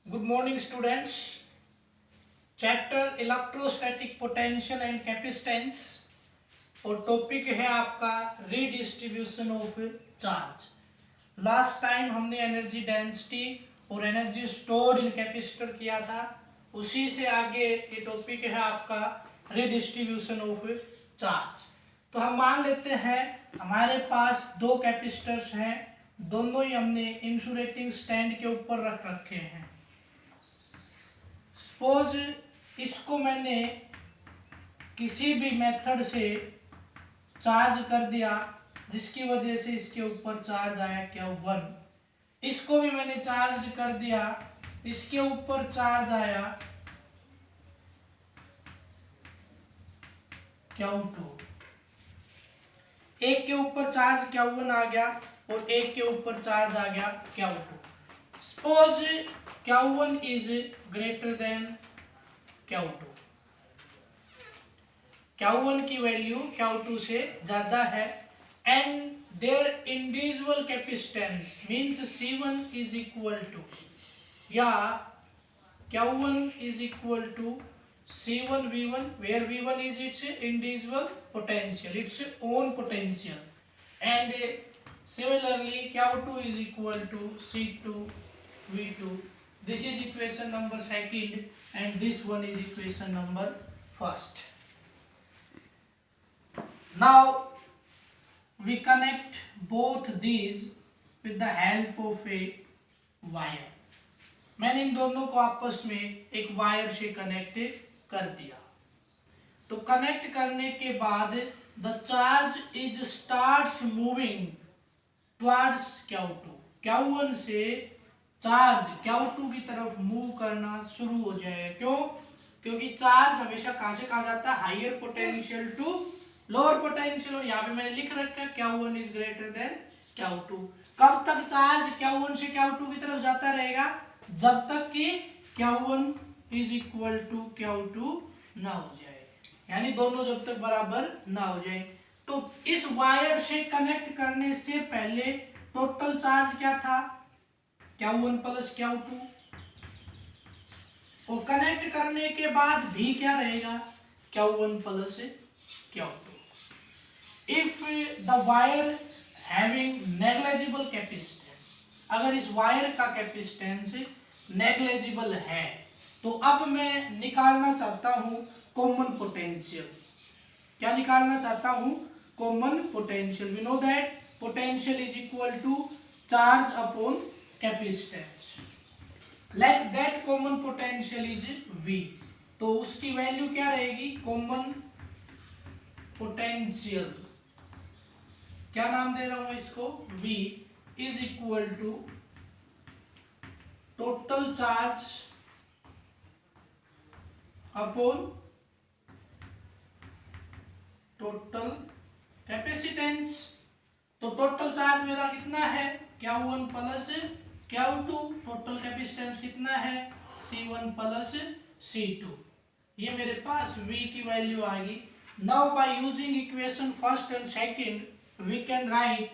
Good morning students. Chapter electrostatic potential and capacitance और topic है आपका redistribution of charge. Last time हमने energy density और energy stored in capacitor किया था, उसी से आगे ये टॉपिक है आपका रीडिस्ट्रीब्यूशन ऑफ चार्ज। तो हम मान लेते हैं हमारे पास दो कैपेसिटर्स हैं, दोनों ही हमने इंसुलेटिंग स्टैंड के ऊपर रख रखे हैं। सपोज इसको मैंने किसी भी मेथड से चार्ज कर दिया जिसकी वजह से इसके ऊपर चार्ज आया Q1। इसको भी मैंने चार्ज कर दिया, इसके ऊपर चार्ज आया Q2। एक के ऊपर चार्ज Q1 आ गया और एक के ऊपर चार्ज आ गया Q2। Suppose Q1 is greater than Q2, Q1 की वैल्यू Q2 से ज्यादा है and their individual capacitance means C1 is equal to, या Q1 is equal to C1 V1 where V1 is its individual potential, its own potential, and similarly Q2 is equal to C2 V2. This is equation number second and this one is equation number first. Now we connect both these with the help of a wire. मैंने इन दोनों को आपस में एक wire से connect कर दिया। तो कनेक्ट करने के बाद the charge is starts moving towards Q2, Q1 से चार्ज Q2 की तरफ मूव करना शुरू हो जाएगा। क्यों? क्योंकि चार्ज हमेशा कहां से कहा जाता है, higher potential to lower potential, और यहाँ पे मैंने लिख रखा है Q1 is greater than Q2। कब तक चार्ज Q1 से Q2 की तरफ जाता रहेगा? जब तक कि Q1 is equal to Q2 ना हो जाए, यानी दोनों जब तक बराबर ना हो जाए। तो इस वायर से कनेक्ट करने से पहले टोटल चार्ज क्या था? Q1 प्लस Q2, और कनेक्ट करने के बाद भी क्या रहेगा? Q1 plus Q2। If the wire having negligible capacitance, अगर इस वायर का कैपेसिटेंस नेग्लिजिबल है तो अब मैं निकालना चाहता हूं कॉमन पोटेंशियल। क्या निकालना चाहता हूं? Common potential. We know that potential is equal to charge upon capacitance. Let that common potential is V। तो उसकी वैल्यू क्या रहेगी? कॉमन पोटेंशियल, क्या नाम दे रहा हूं इसको? V is equal to total charge upon total capacitance. तो टोटल चार्ज मेरा कितना है? Q1 plus Q2। Total capacitance कितना है? C1 plus C2। ये मेरे पास V की वैल्यू आ गई। Now by using equation first and second we can write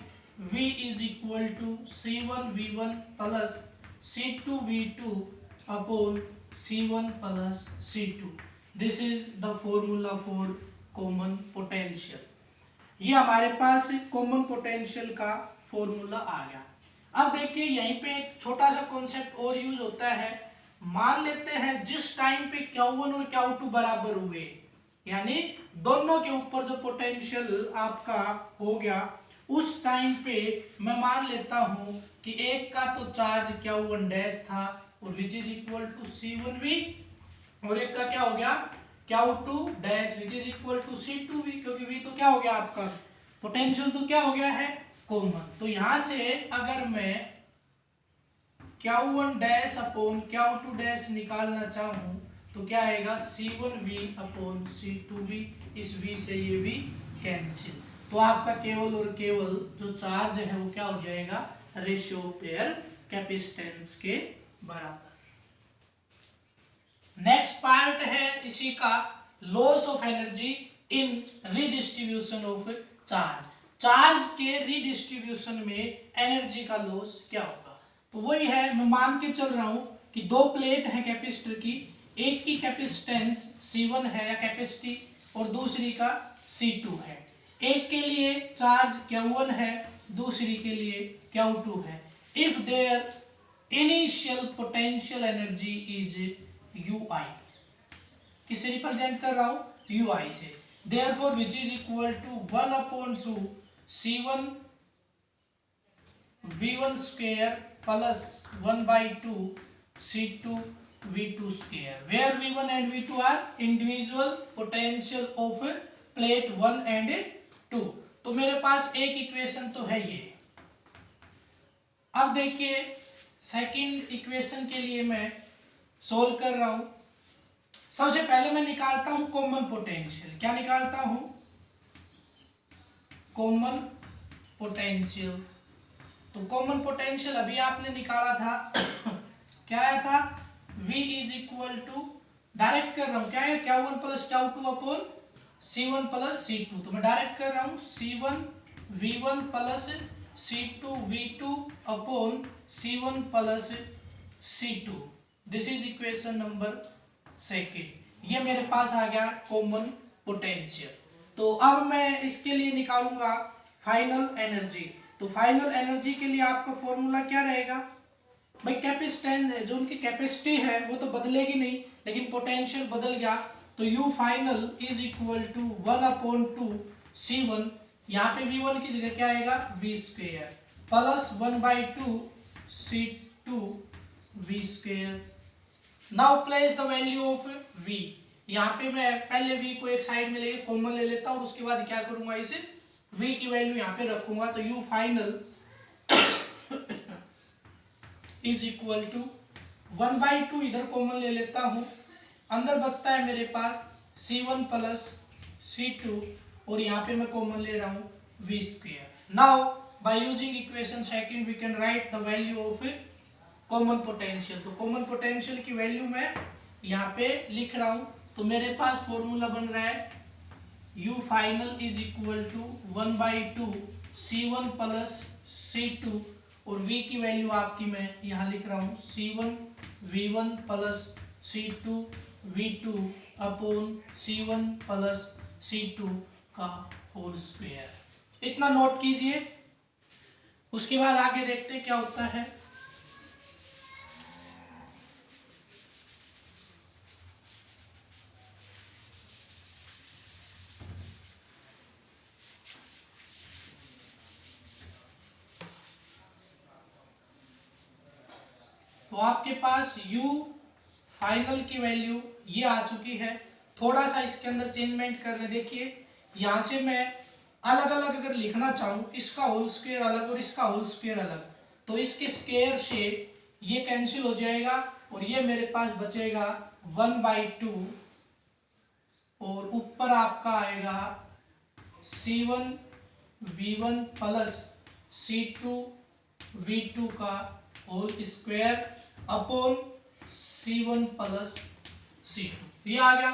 V is equal to C1 V1 plus C2 V2 upon C1 plus C2. This is the formula for common potential. ये हमारे पास common potential का formula आ गया। अब देखिए यहीं पे एक छोटा सा कॉन्सेप्ट और यूज होता है। मान लेते हैं जिस टाइम पे Q1 और Q2 बराबर हुए, यानी दोनों के ऊपर जो पोटेंशियल आपका हो गया, उस टाइम पे मैं मान लेता हूं कि एक का तो चार्ज Q1 डैश था और विच इज इक्वल टू C1V, और एक का क्या हो गया? Q2 dash which is equal to C2V, क्योंकि V तो क्या हो गया आपका? पोटेंशियल तो क्या हो गया है? कॉमन। तो यहां से अगर मैं Q1 dash upon Q2 dash निकालना चाहूं तो क्या आएगा? C1V upon C2V। इस V से ये भी कैंसिल, तो आपका केवल और केवल जो चार्ज है वो क्या हो जाएगा? रेशियो पेयर कैपेसिटेंस के बराबर। नेक्स्ट पार्ट है इसी का loss of energy in redistribution of charge. Charge के रीडिस्ट्रीब्यूशन में एनर्जी का लॉस क्या होगा? तो वही है, मैं मान के चल रहा हूं कि दो प्लेट है कैपेसिटर की, एक की कैपेसिटेंस C1 है या कैपेसिटी और दूसरी का C2 है। एक के लिए चार्ज Q1 है, दूसरी के लिए Q2 है। If their initial potential energy is UI, किसे रिप्रेजेंट कर रहा हूं UI से, therefore which is equal to 1/2 C1 V1 square plus 1/2 C2 V2 square, where V1 and V2 are individual potential of plate 1 and 2। तो मेरे पास एक equation तो है ये। अब देखिए सेकंड इक्वेशन के लिए मैं सोल्व कर रहा हूं। सबसे पहले मैं निकालता हूं कॉमन पोटेंशियल। क्या निकालता हूं? Common potential. तो कॉमन पोटेंशियल अभी आपने निकाला था क्या आया था? V is equal to, direct कर रहा हूं, क्या है Q1 plus Q2 upon C1 plus C2। तो मैं डायरेक्ट कर रहा हूं C1 V1 plus C2 V2 upon C1 plus C2। This is equation number second. ये मेरे पास आ गया कॉमन पोटेंशियल। तो अब मैं इसके लिए निकालूंगा फाइनल एनर्जी। तो फाइनल एनर्जी के लिए आपका फॉर्मूला क्या रहेगा भाई? कैपेसिटेंस है, जो उनकी कैपेसिटी है वो तो बदलेगी नहीं, लेकिन पोटेंशियल बदल गया। तो U final is equal to 1/2 C1, यहाँ पे V1 की जगह क्या आएगा V square plus 1/2 C2 V square. Now place the value of V। यहाँ पे मैं पहले V को एक साइड में लेके कॉमन ले लेता हूँ, और उसके बाद क्या करूंगा, इसे V की वैल्यू यहाँ पे रखूंगा। तो U final is equal to 1/2, इधर कॉमन ले लेता हूं, अंदर बचता है मेरे पास C1 प्लस C2, और यहाँ पे मैं कॉमन ले रहा हूं V square. Now by using equation second we can write the value of common potential. तो कॉमन पोटेंशियल की वैल्यू मैं यहाँ पे लिख रहा हूं। तो मेरे पास फॉर्मूला बन रहा है U final is equal to 1/2 C1 plus C2, और V की वैल्यू आपकी मैं यहाँ लिख रहा हूँ C1 V1 plus C2 V2 upon C1 plus C2 का होल स्क्वायर। इतना नोट कीजिए, उसके बाद आगे देखते हैं क्या होता है। तो आपके पास U फाइनल की वैल्यू ये आ चुकी है। थोड़ा सा इसके अंदर चेंजमेंट कर रहे, देखिए यहां से मैं अलग अलग अगर लिखना चाहूं, इसका होल स्क्वायर अलग और इसका होल स्क्वायर अलग, तो इसके स्क्वायर से ये कैंसिल हो जाएगा, और ये मेरे पास बचेगा 1/2, और ऊपर आपका आएगा C1 V1 plus C2 V2 का whole square upon C1 plus C2। ये आ गया।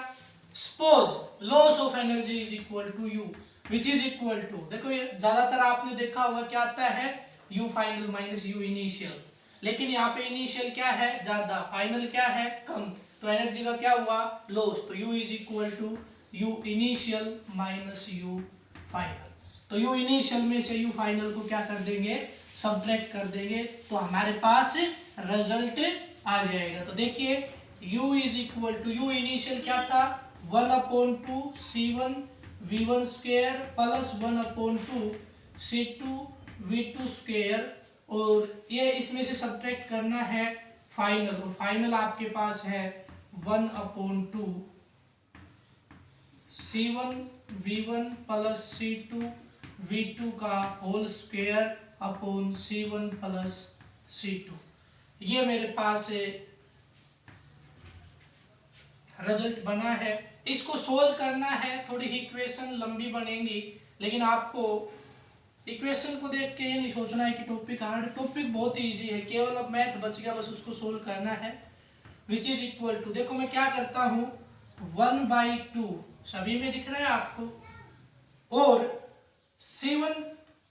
Suppose loss of energy is equal to U which is equal to, देखो ये ज्यादातर आपने देखा होगा क्या आता है U final minus U initial, लेकिन यहाँ पे इनिशियल क्या है ज्यादा, फाइनल क्या है कम, तो एनर्जी का क्या हुआ लॉस। तो U is equal to U initial minus U final. तो U इनिशियल में से U फाइनल को क्या कर देंगे सब्ट्रैक्ट कर देंगे, तो हमारे पास रिजल्ट आ जाएगा। तो देखिए U is equal to, U initial क्या था 1/2 C1 V1 square plus 1/2 C2 V2 square, और ये इसमें से सब्ट्रैक्ट करना है फाइनल, और फाइनल आपके पास है 1/2 C1 V1 plus C2 V2 का whole square upon C1 plus C2। ये मेरे पास रिजल्ट बना है। इसको सोल्व करना है, थोड़ी इक्वेशन लंबी बनेंगी, लेकिन आपको इक्वेशन को देख के ये नहीं सोचना है कि टॉपिक हार्ड, टॉपिक बहुत इजी है, केवल अब मैथ बच गया, बस उसको सोल्व करना है। विच इज इक्वल टू, देखो मैं क्या करता हूँ 1/2 सभी में दिख रहा है आपको, और C1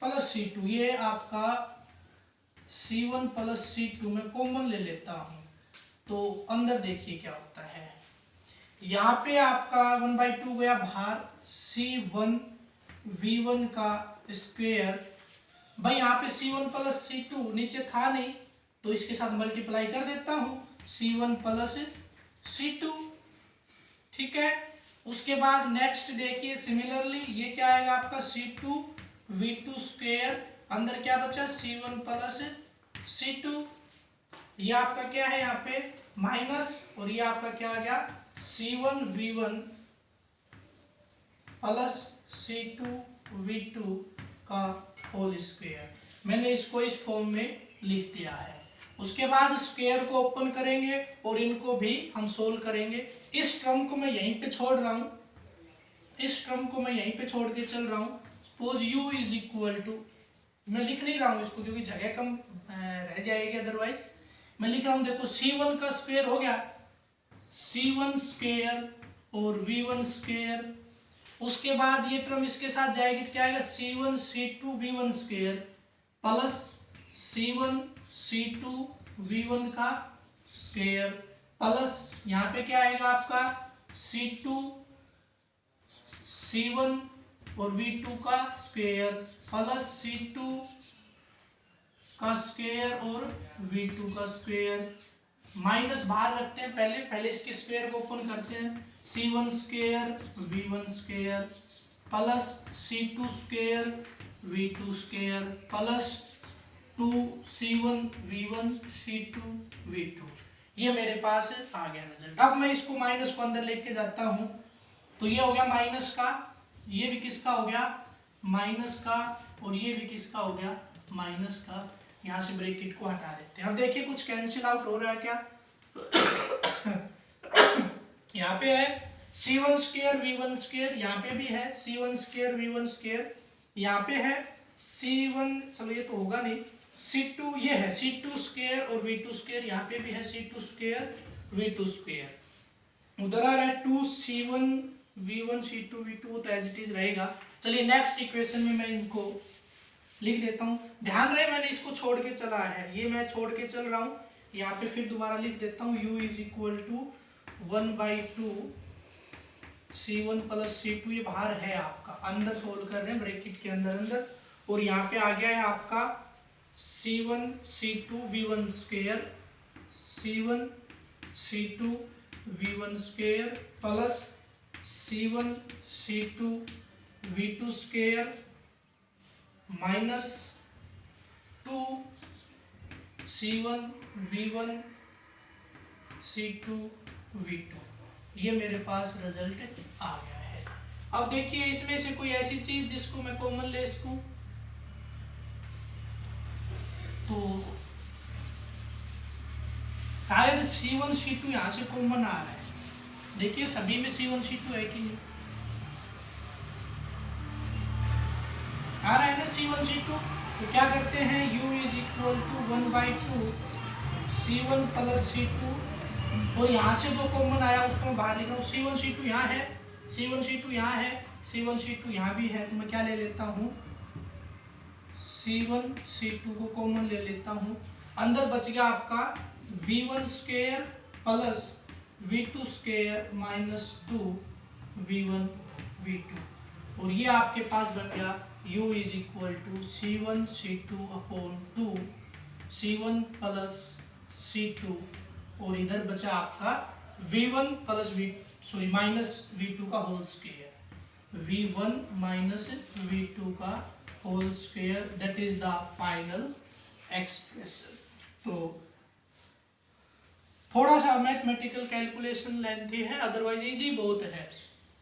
प्लस C2, ये आपका C1 प्लस C2 में कॉमन ले लेता हूं, तो अंदर देखिए क्या होता है, यहाँ पे आपका 1/2 गया बाहर, C1 V1 का स्क्वायर, भाई यहाँ पे C1 प्लस C2 नीचे था नहीं तो इसके साथ मल्टीप्लाई कर देता हूँ, C1 प्लस C2, ठीक है। उसके बाद नेक्स्ट देखिए सिमिलरली ये क्या आएगा आपका C2 V2 स्क्वायर, अंदर क्या बचा C1 प्लस C2, ये आपका क्या है यहाँ पे माइनस, और ये आपका क्या आ गया C1 V1 plus C2 V2 का होल स्क्वायर। मैंने इसको इस फॉर्म में लिख दिया है। उसके बाद स्क्वायर को ओपन करेंगे और इनको भी हम सोल्व करेंगे। इस टर्म को मैं यहीं पे छोड़ रहा हूँ, इस टर्म को मैं यहीं पे छोड़ के चल रहा हूँ। Suppose u is equal to, मैं लिख नहीं रहा हूँ इसको क्योंकि जगह कम रह जाएगी अदरवाइज, मैं लिख रहा हूँ देखो C1 का स्क्वायर हो गया C1 स्क्वायर और V1 स्क्वायर, उसके बाद ये टर्म इसके साथ जाएगी तो क्या आएगा C1 C2 V1 square plus C1 C2 V1 का स्क्वायर प्लस यहाँ पे क्या आएगा आपका C2 C1 और V2 का स्क्वायर प्लस C2 का स्क्वायर और V2 का स्क्वायर, माइनस बाहर रखते हैं, पहले इसके स्क्वायर को ओपन करते हैं, C1 square V1 square plus C2 square V2 square plus 2C1 V1 C2 V2, ये मेरे पास आ गया रिजल्ट। अब मैं इसको माइनस को अंदर लेके जाता हूँ तो ये हो गया माइनस का, ये भी किसका हो गया माइनस का, और ये भी किसका हो गया माइनस का। यहाँ से ब्रैकेट को हटा देते हैं। अब देखिए कुछ कैंसिल आउट हो रहा है क्या यहाँ पे है C1 स्क्वायर V1 स्क्वायर, यहाँ पे भी है C1 स्क्वायर V1 स्क्वायर, यहाँ पे है C1, चलो ये तो होगा नहीं, C2, ये है C2 स्क्वायर और V2 स्क्वायर, यहाँ पे भी है C2 स्क्वायर V2 स्क्वायर, उधर आ रहा है 2C1 V1 C2 V2 तो एज इट इज रहेगा। चलिए नेक्स्ट इक्वेशन में मैं इनको लिख देता हूँ। ध्यान रहे मैंने इसको छोड़ के चला है, ये मैं छोड़ के चल रहा हूँ, यहाँ पे फिर दोबारा लिख देता हूँ u is equal to 1/2 C1 plus C2, ये बाहर है आपका, अंदर सोल्व कर रहे हैं ब्रैकेट के अंदर, और यहाँ पे आ गया है आपका C1 C2 V1 square, C1 C2 V1 square plus C1 C2 V2 square minus 2 C1 V1 C2 V2, ये मेरे पास रिजल्ट आ गया है। अब देखिए इसमें से कोई ऐसी चीज जिसको मैं कॉमन ले सकूं, तो शायद C1 C2 यहां से कॉमन आ रहा है। देखिए सभी में C1 C2 है कि नहीं, आ रहा है ना C1 C2, तो क्या करते हैं u is equal to 1/2 C1 plus C2, और यहाँ से जो कॉमन आया उसको मैं बाहर लिख रहा हूँ। C1 C2 यहाँ है, C1 C2 यहाँ है, C1 C2 यहाँ भी है, तो मैं क्या ले लेता हूँ C1 C2 को कॉमन ले लेता हूँ। अंदर बच गया आपका V1 square plus V2 square minus 2 V1 V2, और ये आपके पास बन गया u is equal to C1 C2 upon 2 C1 plus C2, और इधर बचा आपका V1 प्लस माइनस V2 का whole square, V1 minus V2 का whole square, that is the final expression. तो थोड़ा सा मैथमेटिकल कैलकुलेशन लेंथी है, अदरवाइज इजी बहुत है।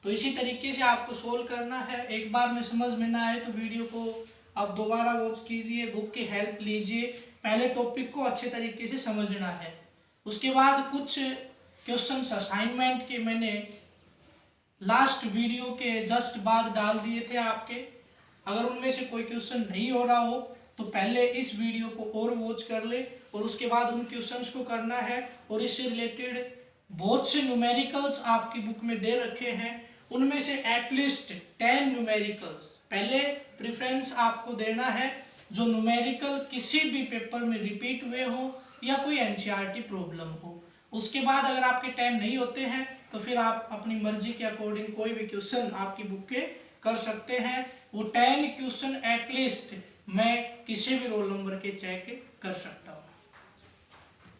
तो इसी तरीके से आपको सोल्व करना है। एक बार में समझ में ना आए तो वीडियो को आप दोबारा वॉच कीजिए, बुक की हेल्प लीजिए, पहले टॉपिक को अच्छे तरीके से समझना है। उसके बाद कुछ क्वेश्चंस असाइनमेंट के मैंने लास्ट वीडियो के जस्ट बाद डाल दिए थे आपके, अगर उनमें से कोई क्वेश्चन नहीं हो रहा हो तो पहले इस वीडियो को और वॉच कर ले, और उसके बाद उन क्वेश्चंस को करना है। और इससे रिलेटेड बहुत से न्यूमेरिकल्स आपकी बुक में दे रखे हैं, उनमें से एटलीस्ट 10 न्यूमेरिकल्स पहले प्रेफरेंस आपको देना है, जो न्यूमेरिकल किसी भी पेपर में रिपीट हुए हो या कोई एनसीईआरटी प्रॉब्लम हो, उसके बाद अगर आपके टाइम नहीं होते हैं तो फिर आप अपनी मर्जी के अकॉर्डिंग कोई भी क्वेश्चन आपकी बुक के कर सकते हैं। वो 10 क्वेश्चन एटलीस्ट मैं किसी भी रोल नंबर के चेक कर सकता हूँ।